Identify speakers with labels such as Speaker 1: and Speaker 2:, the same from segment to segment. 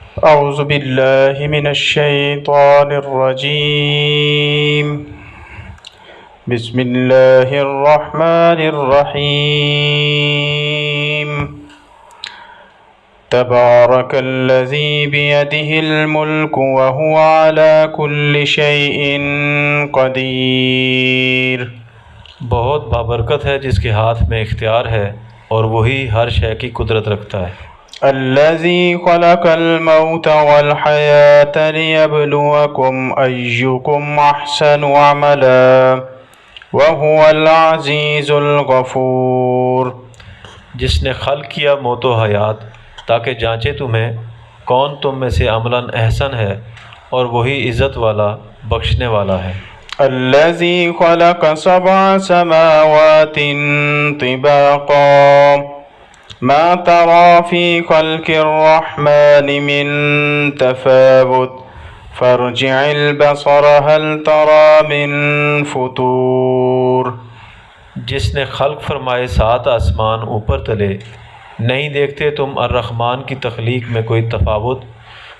Speaker 1: أعوذ بالله من الشيطان الرجيم. بسم الله الرحمن الرحيم. تبارك الذي بيده الملك وهو على كل شيء قدير.
Speaker 2: بہت بابرکت ہے جس کے ہاتھ میں اختیار ہے اور وہی ہر شے کی قدرت رکھتا ہے۔
Speaker 1: الذي خلق الموت والحياة ليبلوكم أيكم أحسن عملا وهو العزيز الغفور.
Speaker 2: جس نے خلق کیا موت و حیات تاکہ جانچے تمہیں کون تم میں سے عملاً احسن ہے، اور وہی عزت والا بخشنے والا ہے۔
Speaker 1: الذي خلق 7 سماوات طباقا ما ترى في خلق الرحمن من تفاوت فارجع البصر هل ترى من فطور.
Speaker 2: جس نے خلق فرمائے 7 آسمان اوپر تلے، نہیں دیکھتے تم الرحمن کی تخلیق میں کوئی تفاوت؟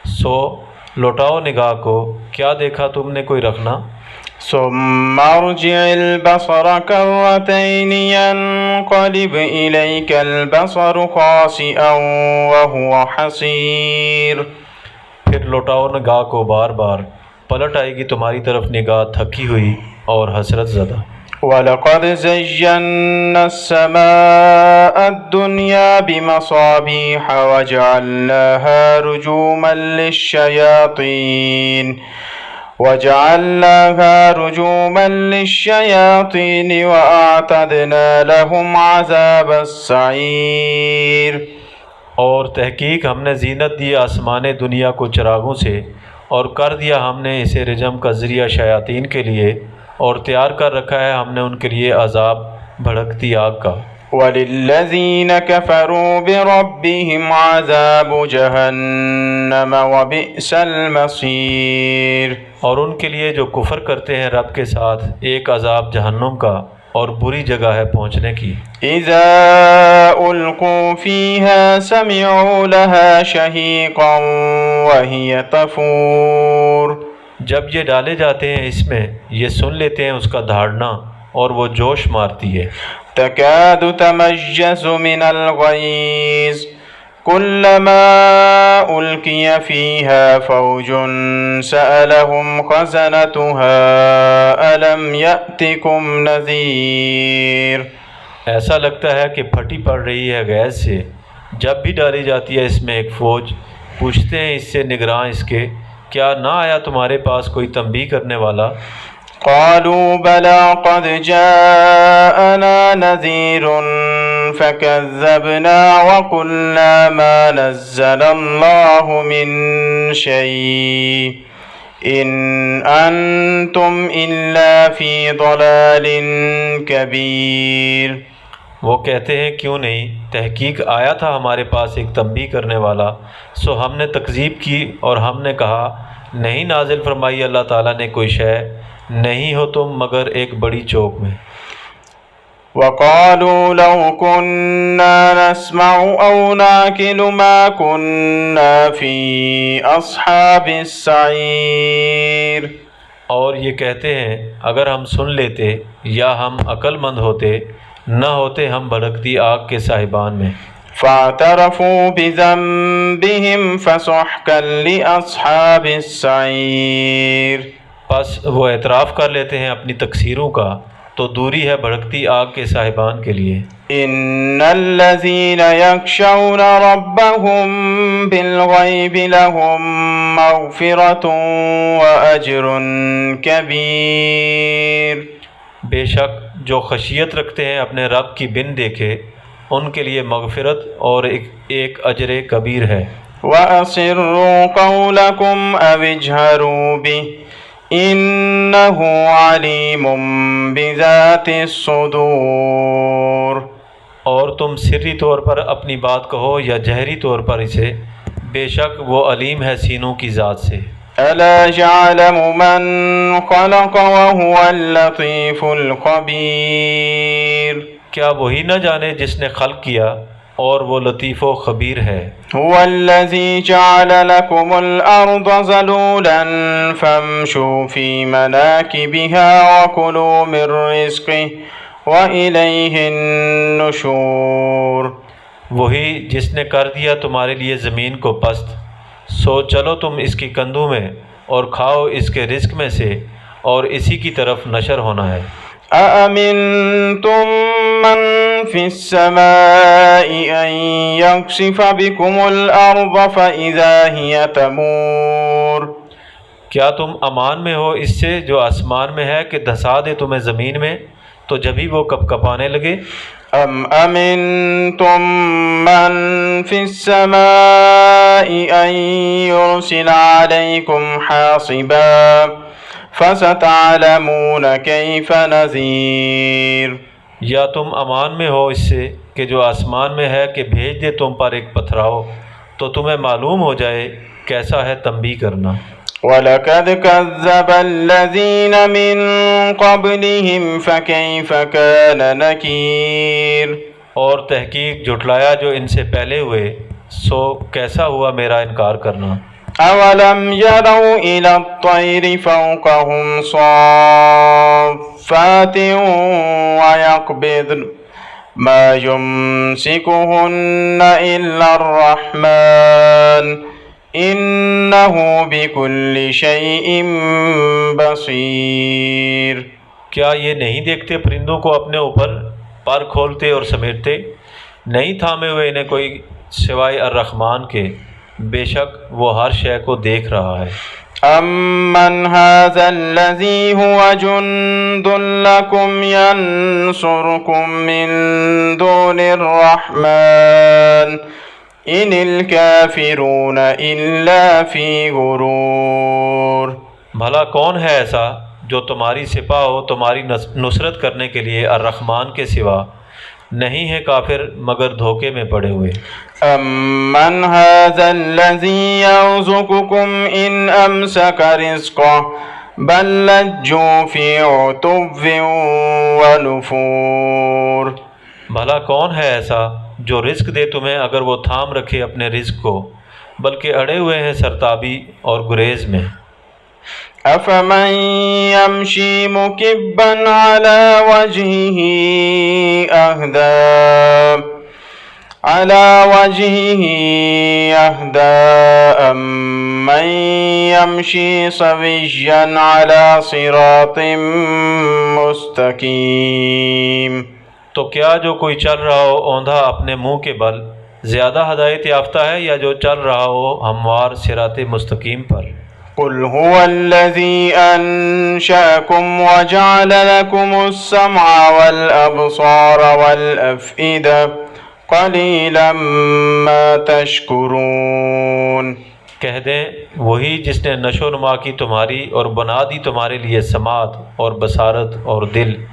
Speaker 2: سو لوٹاؤ نگاہ کو، کیا دیکھا تم نے کوئی رکھنا؟
Speaker 1: ثم ارجع البصر كرتين ينقلب إليك البصر خاسئا وهو حسير.
Speaker 2: پھر لوٹاؤ نگاہ کو بار بار، پلٹ آئے گی تمہاری طرف نگاہ تھکی ہوئی اور حسرت زدہ۔
Speaker 1: وَلَقَدْ زَيَّنَّا السَّمَاءَ الدُّنْيَا بِمَصَابِيحَ وَجَعَلْنَاهَا رُجُومًا لِلشَّيَاطِينِ وَأَعْتَدْنَا لَهُمْ عَذَابَ السَّعِيرِ.
Speaker 2: اور تحقیق ہم نے زینت دی آسمان دنیا کو چراغوں سے، اور کر دیا ہم نے اسے رجم کا ذریعہ شیاطین کے لیے، اور تیار کر رکھا ہے ہم نے ان کے لیے عذاب بھڑکتی آگ کا۔
Speaker 1: وَلِلَّذِينَ كَفَرُوا بِرَبِّهِمْ عَذَابُ جَهَنَّمَ وَبِئْسَ الْمَصِيرُ.
Speaker 2: اور ان کے لیے جو کفر کرتے ہیں رب کے ساتھ ایک عذاب جہنم کا، اور بری جگہ ہے پہنچنے کی۔
Speaker 1: إِذَا أُلْقُوا فِيهَا سَمِعُوا لَهَا شَهِيقًا وَهِيَ تَفُورُ.
Speaker 2: جب یہ ڈالے جاتے ہیں اس میں، یہ سن لیتے ہیں اس کا دھاڑنا، اور وہ جوش مارتی ہے۔
Speaker 1: تَكَادُ تَمَيَّزُ مِنَ الْغَيْظِ كُلَّمَا أُلْقِيَ فِيهَا فَوْجٌ سَأَلَهُمْ خَزَنَتُهَا أَلَمْ يَأْتِكُمْ نَذِيرٌ.
Speaker 2: ایسا لگتا ہے کہ پھٹی پڑ رہی ہے غیظ سے، جب بھی ڈالی جاتی ہے اس میں ایک فوج، پوچھتے ہیں اس سے نگراں اس کے، کیا نہ آیا تمہارے پاس کوئی تنبیہ کرنے والا؟
Speaker 1: قالوا بلى قد جاءنا نذير فكذبنا وقلنا ما نزل الله من شيء إن أنتم إلا في ضلال كبير.
Speaker 2: وہ کہتے ہیں کیوں نہیں، تحقیق آیا تھا ہمارے پاس ایک تنبیہ کرنے والا، سو ہم نے تکذیب کی اور ہم نے کہا نہیں نازل فرمائی اللہ تعالیٰ نے کوئی شے، نہیں ہو تم مگر ایک بڑی چوک میں۔
Speaker 1: وقالوا لو كنا نسمع أو نعقل ما كنا في أصحاب السعير.
Speaker 2: اور یہ کہتے ہیں اگر ہم سن لیتے یا ہم عقل مند ہوتے، نہ ہوتے ہم بھڑکتی آگ کے صاحبان میں۔
Speaker 1: فاعترفوا بذنبهم فسحقا لأصحاب السعير.
Speaker 2: پس وہ اعتراف کر لیتے ہیں اپنی تقصیروں کا، تو دوری ہے بھڑکتی آگ کے صاحبان کے لیے۔
Speaker 1: ان الذين يخشون ربهم بالغيب لهم مغفرة وأجر كبير.
Speaker 2: بے شک جو خشیت رکھتے ہیں اپنے رب کی بن دیکھے، ان کے لیے مغفرت اور ایک اجر کبیر ہے۔
Speaker 1: وَأَسِرُّوا قَوْلَكُمْ أَوِ اجْهَرُوا بِهِ إِنَّهُ عَلِيمٌ بِذَاتِ الصُّدُورِ.
Speaker 2: اور تم سری طور پر اپنی بات کہو یا جہری طور پر اسے، بے شک وہ علیم ہے سینوں کی ذات سے۔
Speaker 1: أَلَا يَعْلَمُ مَنْ خَلَقَ وَهُوَ اللَّطِيفُ الْخَبِيرُ.
Speaker 2: کیا وہی نہ جانے جس نے خلق کیا اور وہ لطیف و خبیر ہے۔
Speaker 1: هو الذي جعل لكم الأرض ذلولا فامشوا في مناكبها وكلوا من رزقه وإليه النشور۔
Speaker 2: وہی جس نے کر دیا تمہارے لیے زمین کو پست، سو چلو تم اس کی کندھوں میں اور کھاؤ اس کے رزق میں سے، اور اسی کی طرف نشر ہونا ہے۔
Speaker 1: أأمنتم من في السماء أن يخسف بكم الأرض فإذا هي تمور۔
Speaker 2: کیا تم امان میں ہو اس سے جو آسمان میں ہے کہ دھسا دے تمہیں زمین میں، تو جبھی وہ کپ کپانے لگے؟
Speaker 1: أم أمنتم من في السماء أن يرسل عليكم حاصبا فستعلمون كيف نذير۔
Speaker 2: یا تم امان میں ہو اس سے کہ جو آسمان میں ہے کہ بھیج دے تم پر ایک پتھراؤ، تو تمہیں معلوم ہو جائے کیسا ہے تنبیہ کرنا۔
Speaker 1: وَلَقَدْ كَذَّبَ الَّذِينَ مِن قَبْلِهِمْ فَكَيْفَ كَانَ نَكِيرٌ۔
Speaker 2: اور تحقیق جھٹلایا جو ان سے پہلے ہوئے، سو کیسا ہوا میرا انکار کرنا۔
Speaker 1: أَوَلَمْ يَرَوْا إِلَى الطَّيْرِ فَوْقَهُمْ صَافَّاتٍ وَيَقْبِضْنَ مَا يُمْسِكُهُنَّ إِلَّا الرَّحْمَنُ إِنَّهُ بِكُلِّ شَيْءٍ بَصِيرٌ۔
Speaker 2: کیا یہ نہیں دیکھتے پرندوں کو اپنے اوپر پر کھولتے اور سمیٹتے؟ نہیں تھامے ہوئے انہیں کوئی سوائے الرحمن کے، بے شک وہ ہر شے کو دیکھ رہا ہے۔
Speaker 1: أَمَّنْ هَذَا الَّذِي هُوَ جُنْدٌ لَكُمْ يَنْصُرُكُمْ مِنْ دُونِ الرَّحْمَنِ إِنِ الْكَافِرُونَ إِلَّا فِي غُرُورٍ۔
Speaker 2: بھلا کون ہے ایسا جو تمہاری سپاہ ہو تمہاری نصرت کرنے کے لیے الرحمن کے سوا؟ نہیں ہے کافر مگر دھوکے میں پڑے ہوئے۔
Speaker 1: أَمَّنْ هَذَا الَّذِي يَرْزُقُكُمْ إِنْ أَمْسَكَ رِزْقَهُ بَل لَجُّوا فِي عُتُوٍّ وَنُفُورٍ۔
Speaker 2: بھلا کون ہے ایسا جو رزق دے تمہیں اگر وہ تھام رکھے اپنے رزق کو، بلکہ اڑے ہوئے ہیں سرتابی اور گریز میں۔
Speaker 1: أَفَمَن يَمْشِي مُكِبًّا عَلَى وَجْهِهِ أَهْدَىٰ أَمَّن يَمْشِي سَوِيًّا عَلَى صِرَاطٍ مُسْتَقِيمٍ۔
Speaker 2: تو کیا جو کوئی چل رہا ہو اوندھا اپنے منہ کے بل زیادہ ہدایت یافتہ ہے یا جو چل رہا ہو ہموار صراط مستقیم پر؟
Speaker 1: قُلْ هُوَ الَّذِي أَنشَأَكُمْ وَجَعَلَ لَكُمُ السَّمْعَ وَالْأَبْصَارَ وَالْأَفْئِدَةَ قَلِيلًا مَا تَشْكُرُونَ۔
Speaker 2: کہہ دیں وہی جس نے نشو و نما کی تمہاری اور بنا دی تمہارے لیے سماعت اور بصارت اور دل،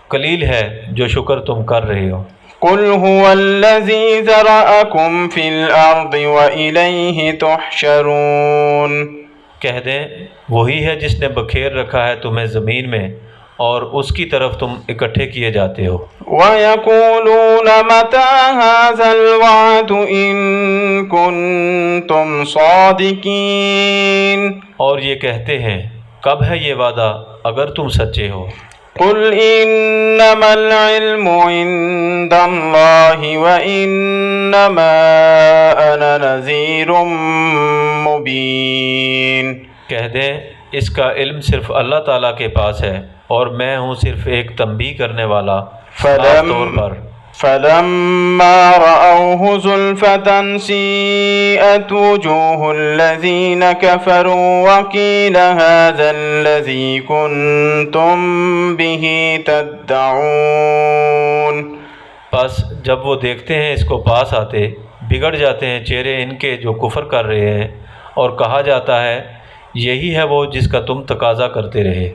Speaker 2: قلیل ہے جو شکر تم کر رہے ہو۔
Speaker 1: قُلْ هُوَ الَّذِي ذَرَأَكُمْ فِي الْأَرْضِ وَإِلَيْهِ تُحْشَرُونَ۔
Speaker 2: کہہ دیں وہی ہے جس نے بکھیر رکھا ہے تمہیں زمین میں اور اس کی طرف تم اکٹھے کیے جاتے ہو۔
Speaker 1: وَيَقُولُونَ مَتَىٰ هَٰذَا الْوَعْدُ إِن كُنتُمْ صَادِقِينَ۔
Speaker 2: اور یہ کہتے ہیں کب ہے یہ وعدہ اگر تم سچے ہو۔
Speaker 1: قُلْ إِنَّمَا الْعِلْمُ عِندَ اللَّهِ وَإِنَّمَا أَنَا نَذِيرٌ مُبِينٌ۔
Speaker 2: کہہ دیں اس کا علم صرف اللہ تعالیٰ کے پاس ہے اور میں ہوں صرف ایک تنبیہ کرنے والا صاف طور پر۔
Speaker 1: فَلَمَّا رَأَوْهُ زُلْفَةً سِيئَتْ وُجُوهُ الَّذِينَ كَفَرُوا وَقِيلَ هَٰذَا الَّذِي كُنتُم بِهِ تَدَّعُونَ۔
Speaker 2: پس جب وہ دیکھتے ہیں اس کو پاس آتے، بگڑ جاتے ہیں چہرے ان کے جو کفر کر رہے ہیں، اور کہا جاتا ہے یہی ہے وہ جس کا تم تقاضا کرتے رہے۔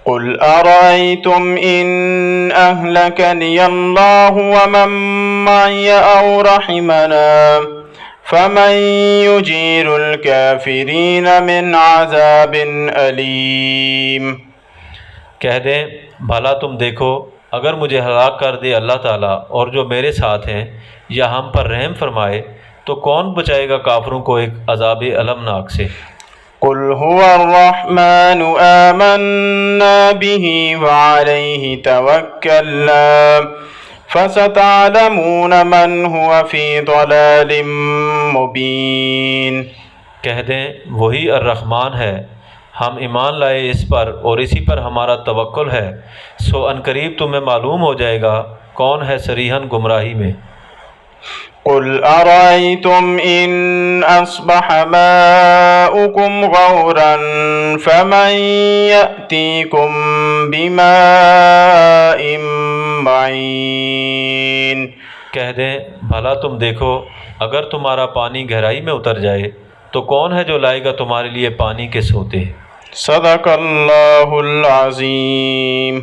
Speaker 1: قُلْ أَرَأَيْتُمْ إِنْ أَهْلَكَنِيَ اللَّهُ وَمَن مَّعِيَ أَوْ رَحِمَنَا فَمَن يُجِيرُ الْكَافِرِينَ مِنْ عَذَابٍ أَلِيمٍ۔
Speaker 2: کہہ دیں بھلا تم دیکھو اگر مجھے ہلاک کر دے اللہ تعالیٰ اور جو میرے ساتھ ہیں یا ہم پر رحم فرمائے تو کون بچائے گا کافروں کو ایک عذاب المناک سے؟
Speaker 1: قل هو الرحمن آمنا به وعليه توكلنا فستعلمون من هو في ضلال مبين۔
Speaker 2: کہہ دیں وہی الرحمن ہے، ہم ایمان لائے اس پر اور اسی پر ہمارا توکل ہے، سو عنقریب تمہیں معلوم ہو جائے گا کون ہے صریحاً گمراہی میں۔
Speaker 1: قل أرأيتم إن أصبح ماؤكم غورا فمن يأتيكم بماء معين۔
Speaker 2: کہہ دیں بھلا تم دیکھو اگر تمہارا پانی گہرائی میں اتر جائے تو کون ہے جو لائے گا تمہارے لیے پانی کے سوتے؟
Speaker 1: صدق اللہ العظیم۔